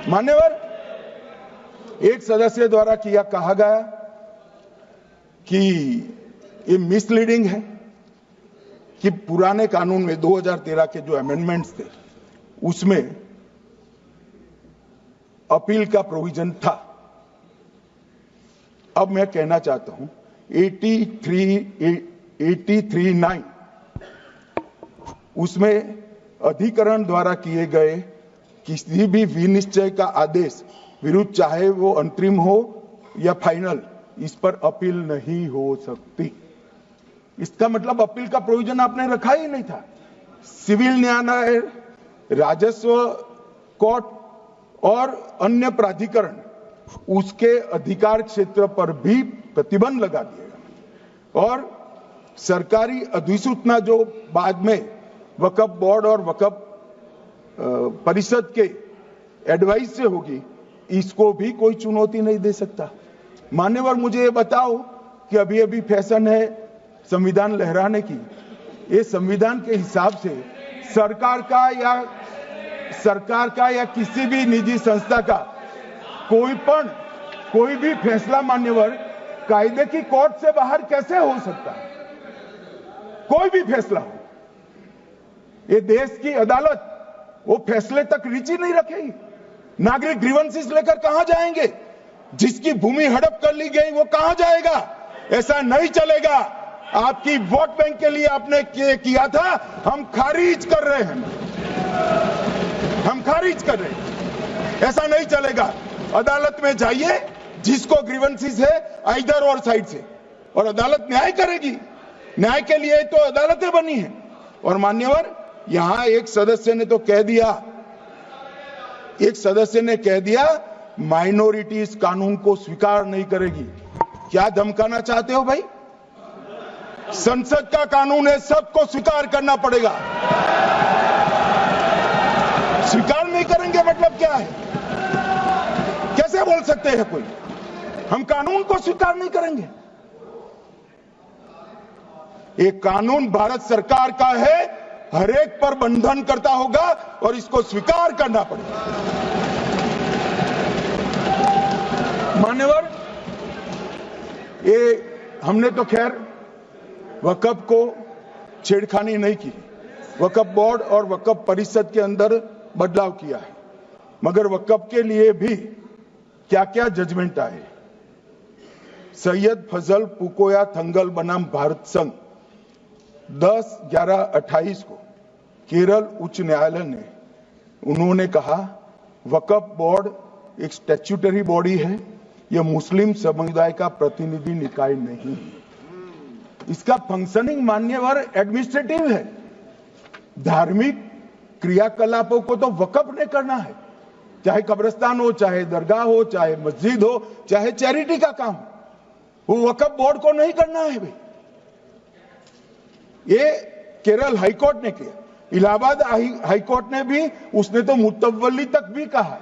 मान्यवर, एक सदस्य द्वारा कहा गया कि ये मिसलीडिंग है कि पुराने कानून में 2013 के जो अमेंडमेंट्स थे उसमें अपील का प्रोविजन था। अब मैं कहना चाहता हूं 83(9) उसमें अधिकरण द्वारा किए गए किसी भी विनिश्चय का आदेश विरुद्ध, चाहे वो अंतरिम हो या फाइनल, इस पर अपील नहीं हो सकती। इसका मतलब अपील का प्रोविजन आपने रखा ही नहीं था। सिविल न्यायालय, राजस्व कोर्ट और अन्य प्राधिकरण उसके अधिकार क्षेत्र पर भी प्रतिबंध लगा दिएगा। और सरकारी अधिसूचना जो बाद में वक्फ बोर्ड और वक्फ परिषद के एडवाइस से होगी, इसको भी कोई चुनौती नहीं दे सकता। मान्यवर, मुझे ये बताओ कि अभी अभी फैशन है संविधान लहराने की। ये संविधान के हिसाब से सरकार का या किसी भी निजी संस्था का कोई भी फैसला मान्यवर कायदे की कोर्ट से बाहर कैसे हो सकता है? कोई भी फैसला हो, ये देश की अदालत वो फैसले तक रुचि नहीं रखेगी। नागरिक ग्रीवेंसेस लेकर कहां जाएंगे? जिसकी भूमि हड़प कर ली गई वो कहां जाएगा? ऐसा नहीं चलेगा। आपकी वोट बैंक के लिए आपने किया था, हम खारिज कर रहे हैं, हम खारिज कर रहे हैं। ऐसा नहीं चलेगा। अदालत में जाइए, जिसको ग्रीवेंसेस है इधर और साइड से, और अदालत न्याय करेगी। न्याय के लिए तो अदालतें बनी हैं। और मान्यवर, यहां एक सदस्य ने कह दिया माइनॉरिटी इस कानून को स्वीकार नहीं करेगी। क्या धमकाना चाहते हो भाई? संसद का कानून है, सबको स्वीकार करना पड़ेगा। स्वीकार नहीं करेंगे मतलब क्या है? कैसे बोल सकते हैं कोई? हम कानून को स्वीकार नहीं करेंगे। एक कानून भारत सरकार का है, हर एक पर बंधन करता होगा और इसको स्वीकार करना पड़ेगा। मान्यवर, ये हमने तो खैर वक्फ को छेड़खानी नहीं की। वक्फ बोर्ड और वक्फ परिषद के अंदर बदलाव किया है, मगर वक्फ के लिए भी क्या क्या जजमेंट आए। सैयद फजल पुकोया थंगल बनाम भारत संघ 10/11/28 को केरल उच्च न्यायालय ने उन्होंने कहा वक्फ बोर्ड एक स्टैट्यूटरी बॉडी है, यह मुस्लिम समुदाय का प्रतिनिधि निकाय नहीं है। इसका फंक्शनिंग मान्यवर एडमिनिस्ट्रेटिव है। धार्मिक क्रियाकलापों को तो वक्फ ने करना है, चाहे कब्रिस्तान हो, चाहे दरगाह हो, चाहे मस्जिद हो, चाहे चैरिटी का काम, वो वक्फ बोर्ड को नहीं करना है भाई। ये केरल हाईकोर्ट ने किया। इलाहाबाद हाईकोर्ट ने भी, उसने तो मुतवल्ली तक भी कहा है,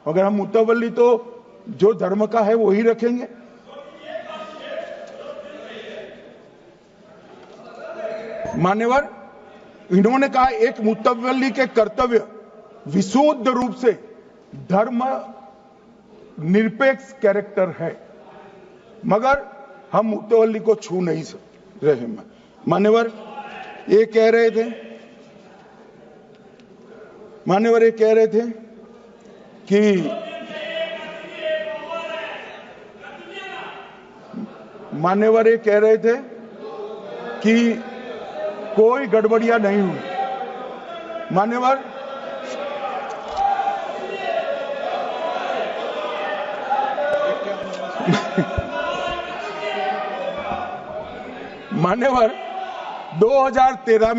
मगर हम मुतवल्ली तो जो धर्म का है वही रखेंगे। मान्यवर, इन्होंने कहा एक मुतवल्ली के कर्तव्य विशुद्ध रूप से धर्म निरपेक्ष कैरेक्टर है, मगर हम मुतवल्ली को छू नहीं रहे। मान्यवर, ये कह रहे थे कि मान्यवर ये कह रहे थे कि कोई गड़बड़ियां नहीं हुई। मान्यवर, मान्यवर 2013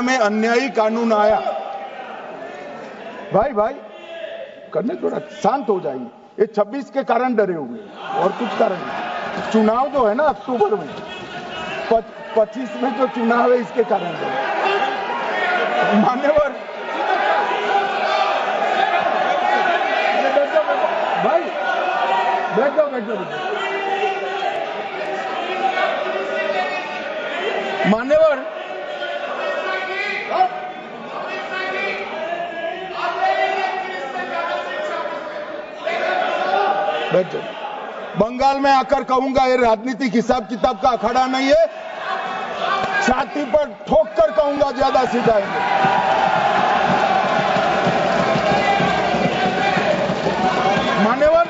में अन्यायी कानून आया। भाई करने थोड़ा शांत हो जाइए। ये 26 के कारण डरे हुए और कुछ कारण नहीं। चुनाव जो है ना अक्टूबर में, 25 में जो चुनाव है इसके कारण मान्यवर, भाई बैठ जाओ। मान्यवर बैठ जाओ। बंगाल में आकर कहूंगा ये राजनीतिक हिसाब किताब का अखाड़ा नहीं है, छाती पर ठोक कर कहूंगा ज्यादा सीधा है। मान्यवर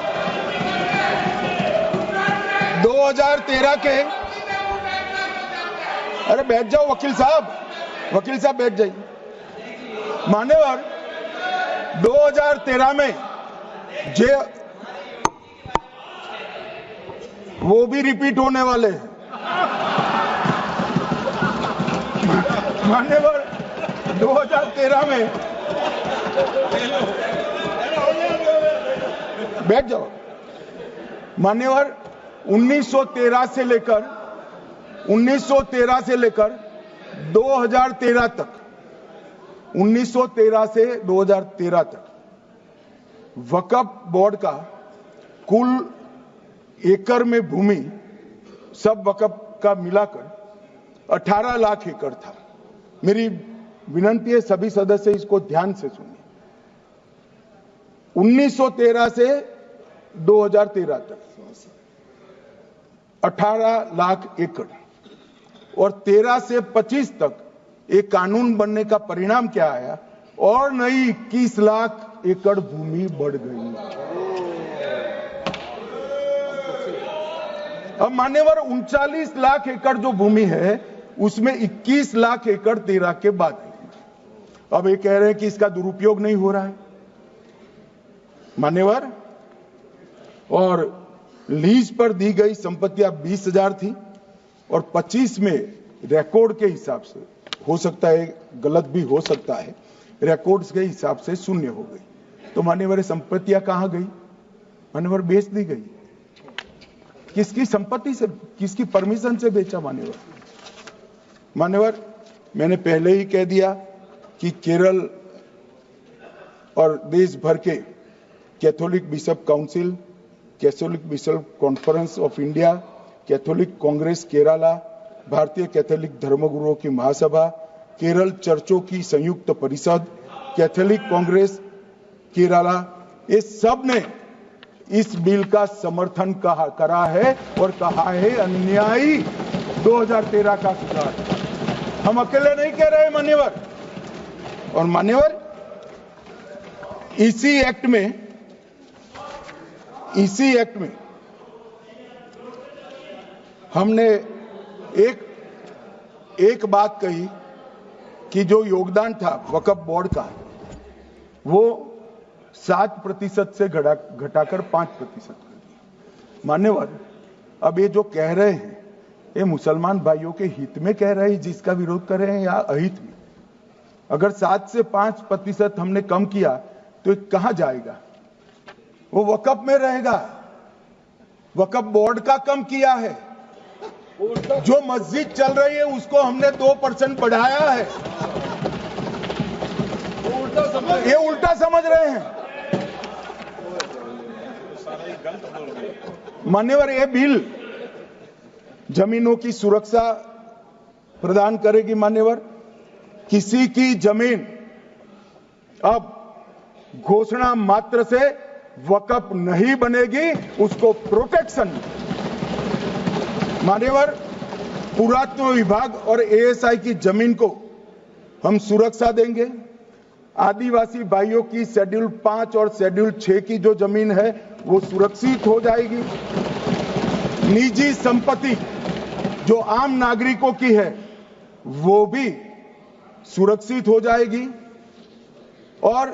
2013 के, अरे बैठ जाओ वकील साहब बैठ जाइए। मान्यवर 2013 में जे वो भी रिपीट होने वाले हैं। मान्यवर 2013 में बैठ जाओ। मान्यवर 1913 से लेकर 2013 तक 1913 से 2013 तक वक्फ बोर्ड का कुल एकड़ में भूमि सब वक्फ का मिलाकर 18 लाख एकड़ था। मेरी विनंती है सभी सदस्य इसको ध्यान से सुनिए। 1913 से 2013 तक 18 लाख एकड़ और 13 से 25 तक एक कानून बनने का परिणाम क्या आया और नई 21 लाख एकड़ भूमि बढ़ गई। अब मान्यवर 39 लाख एकड़ जो भूमि है उसमें 21 लाख एकड़ 13 के बाद है। अब ये कह रहे हैं कि इसका दुरुपयोग नहीं हो रहा है मान्यवर। और लीज पर दी गई संपत्तियां 20,000 थी और 25 में रिकॉर्ड के हिसाब से, हो सकता है गलत भी हो सकता है, रिकॉर्ड्स के हिसाब से शून्य हो गई। तो मान्यवर संपत्तियां कहां गई? मान्यवर बेच दी गई। किसकी संपत्ति से, किसकी परमिशन से बेचा? मान्यवर मैंने पहले ही कह दिया कि केरल और देश भर के Catholic bishop council, Catholic bishop conference of India, Catholic Congress Kerala, भारतीय कैथोलिक धर्मगुरुओं की महासभा, केरल चर्चों की संयुक्त परिषद, कैथोलिक कांग्रेस केरला, ये सब ने इस बिल का समर्थन करा है और कहा है अन्यायी 2013 का सुधार। हम अकेले नहीं कह रहे मान्यवर। और मान्यवर इसी एक्ट में हमने एक बात कही कि जो योगदान था वक्फ बोर्ड का वो 7% से घटाकर 5% कर दिया। मान्यवर अब ये जो कह रहे हैं ये मुसलमान भाइयों के हित में कह रहे हैं जिसका विरोध कर रहे हैं या अहित में? अगर 7 से 5% हमने कम किया तो कहां जाएगा? वो वक्फ में रहेगा। वक्फ बोर्ड का कम किया है। जो मस्जिद चल रही है उसको हमने 2% बढ़ाया है। ये उल्टा समझ रहे हैं मान्यवर। ये बिल जमीनों की सुरक्षा प्रदान करेगी मान्यवर। किसी की जमीन अब घोषणा मात्र से वक्फ नहीं बनेगी, उसको प्रोटेक्शन मान्यवर। पुरातत्व विभाग और एएसआई की जमीन को हम सुरक्षा देंगे। आदिवासी भाइयों की शेड्यूल 5 और शेड्यूल 6 की जो जमीन है वो सुरक्षित हो जाएगी। निजी संपत्ति जो आम नागरिकों की है वो भी सुरक्षित हो जाएगी। और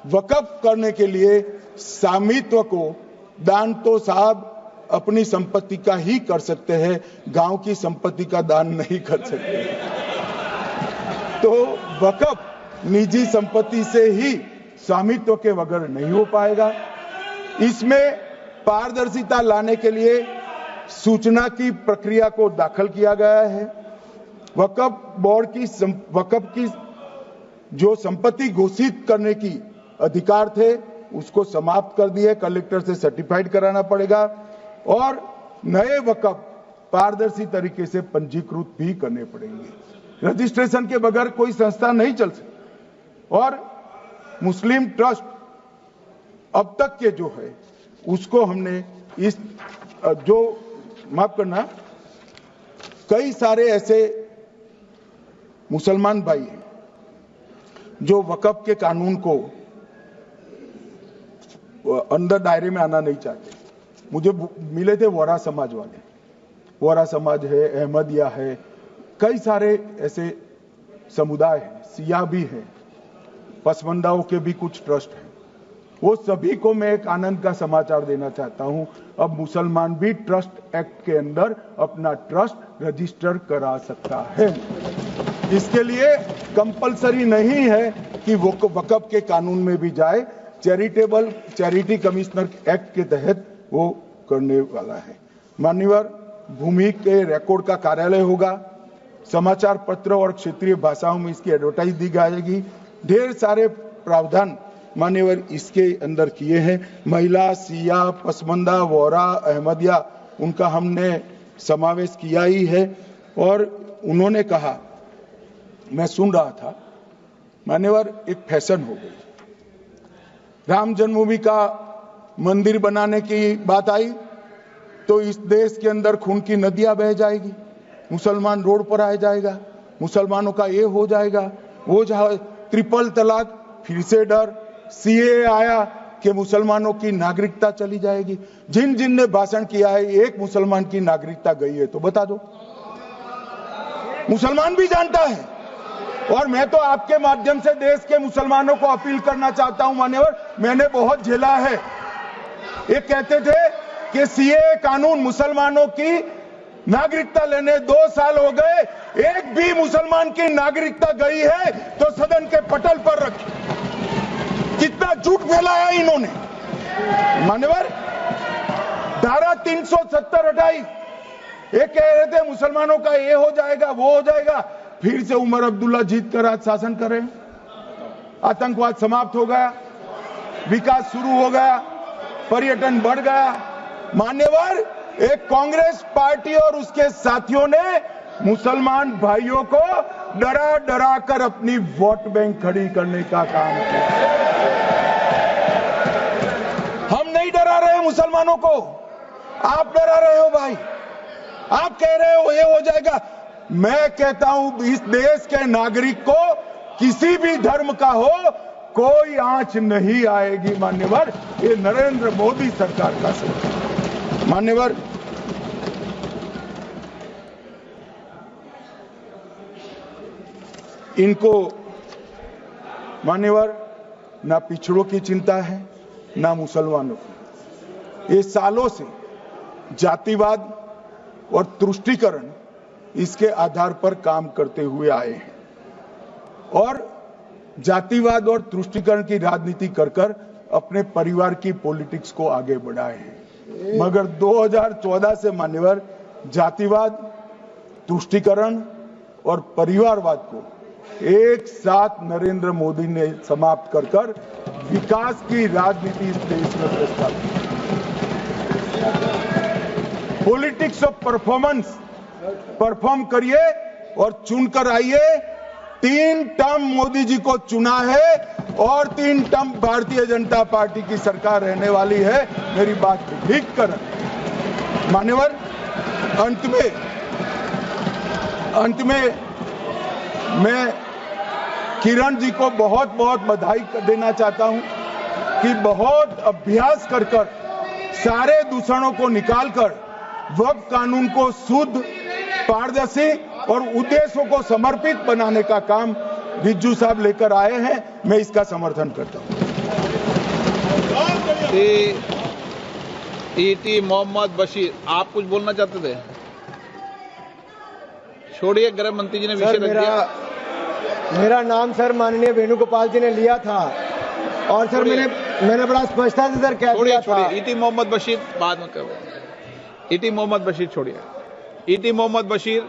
वक्फ करने के लिए स्वामित्व को दान तो साहब अपनी संपत्ति का ही कर सकते हैं, गांव की संपत्ति का दान नहीं कर सकते। तो वक्फ निजी संपत्ति से ही स्वामित्व के बगैर नहीं हो पाएगा। इसमें पारदर्शिता लाने के लिए सूचना की प्रक्रिया को दाखिल किया गया है। वक्फ बोर्ड की वक्फ की जो संपत्ति घोषित करने की अधिकार थे उसको समाप्त कर दिए। कलेक्टर से सर्टिफाइड कराना पड़ेगा और नए वक्फ पारदर्शी तरीके से पंजीकृत भी करने पड़ेंगे। रजिस्ट्रेशन के बगैर कोई संस्था नहीं चल सकती। और मुस्लिम ट्रस्ट अब तक के जो है उसको हमने इस जो माफ करना, कई सारे ऐसे मुसलमान भाई हैं जो वक़्फ़ के कानून को अंदर दायरे में आना नहीं चाहते। मुझे मिले थे वोरा समाज वाले, वोरा समाज है, अहमदिया है, कई सारे ऐसे समुदाय हैं, सिया भी है, पसमंदाओं के भी कुछ ट्रस्ट हैं। वो सभी को मैं एक आनंद का समाचार देना चाहता हूं, अब मुसलमान भी ट्रस्ट एक्ट के अंदर अपना ट्रस्ट रजिस्टर करा सकता है। इसके लिए कंपलसरी नहीं है कि वो वक़्फ़ के कानून में भी जाए, चैरिटी कमिश्नर एक्ट के तहत वो करने वाला है। मान्यवर, भूमि के रिकॉर्ड का कार्यालय होगा, समाचार पत्र और क्षेत्रीय भाषाओं में इसकी एडवर्टाइज दी जाएगी। ढेर सारे प्रावधान मान्यवर इसके अंदर किए हैं। महिला, सिया, पसमंदा, वोरा, अहमदिया, उनका हमने समावेश किया ही है। और उन्होंने कहा, मैं सुन रहा था, मान्यवर एक फैशन हो गई, राम जन्मभूमि का मंदिर बनाने की बात आई तो इस देश के अंदर खून की नदियां बह जाएगी, मुसलमान रोड पर आ जाएगा, मुसलमानों का ये हो जाएगा, वो ट्रिपल तलाक, फिर से डर, सीए आया कि मुसलमानों की नागरिकता चली जाएगी। जिन जिन ने भाषण किया है, एक मुसलमान की नागरिकता गई है तो बता दो। मुसलमान भी जानता है। और मैं तो आपके माध्यम से देश के मुसलमानों को अपील करना चाहता हूं, मान्यवर, मैंने बहुत झेला है। ये कहते थे कि सीए कानून मुसलमानों की नागरिकता लेने 2 साल हो गए, एक भी मुसलमान की नागरिकता गई है तो सदन के पटल पर रखी। कितना झूठ फैलाया इन्होंने। मान्यवर, धारा 370 हटाई, ये कह रहे थे मुसलमानों का ये हो जाएगा, वो हो जाएगा, फिर से उमर अब्दुल्ला जीत कर आज शासन करें। आतंकवाद समाप्त हो गया, विकास शुरू हो गया, पर्यटन बढ़ गया। मान्यवर, एक कांग्रेस पार्टी और उसके साथियों ने मुसलमान भाइयों को डरा डरा कर अपनी वोट बैंक खड़ी करने का काम किया। हम नहीं डरा रहे मुसलमानों को, आप डरा रहे हो भाई। आप कह रहे हो ये हो जाएगा। मैं कहता हूं इस देश के नागरिक को किसी भी धर्म का हो कोई आंच नहीं आएगी। मान्यवर, ये नरेंद्र मोदी सरकार का सोच। मान्यवर, इनको मान्यवर ना पिछड़ों की चिंता है ना मुसलमानों की। ये सालों से जातिवाद और तुष्टीकरण इसके आधार पर काम करते हुए आए हैं और जातिवाद और तुष्टीकरण की राजनीति कर कर अपने परिवार की पॉलिटिक्स को आगे बढ़ाए हैं। मगर 2014 से मान्यवर जातिवाद, तुष्टीकरण और परिवारवाद को एक साथ नरेंद्र मोदी ने समाप्त कर कर विकास की राजनीति इस देश में प्रस्तावित की। पॉलिटिक्स ऑफ परफॉर्मेंस, परफॉर्म करिए और चुनकर आइए। 3 टर्म मोदी जी को चुना है और 3 टर्म भारतीय जनता पार्टी की सरकार रहने वाली है। मेरी बात ठीक कर। मान्यवर, अंत में मैं किरण जी को बहुत बहुत बधाई देना चाहता हूं कि बहुत अभ्यास कर सारे दूषणों को निकालकर वक्फ कानून को शुद्ध, पारदर्शी और उद्देश्यों को समर्पित बनाने का काम रिज्जू साहब लेकर आए हैं। मैं इसका समर्थन करता हूं। ईटी मोहम्मद बशीर, आप कुछ बोलना चाहते थे? छोड़िए, गृह मंत्री जी ने विषय रख दिया। मेरा नाम सर माननीय वेणुगोपाल जी ने लिया था और सर मैंने बड़ा स्पष्टता से सर कह दिया था। ईटी मोहम्मद बशीर बाद में करो। ईटी मोहम्मद बशीर छोड़िए। ईटी मोहम्मद बशीर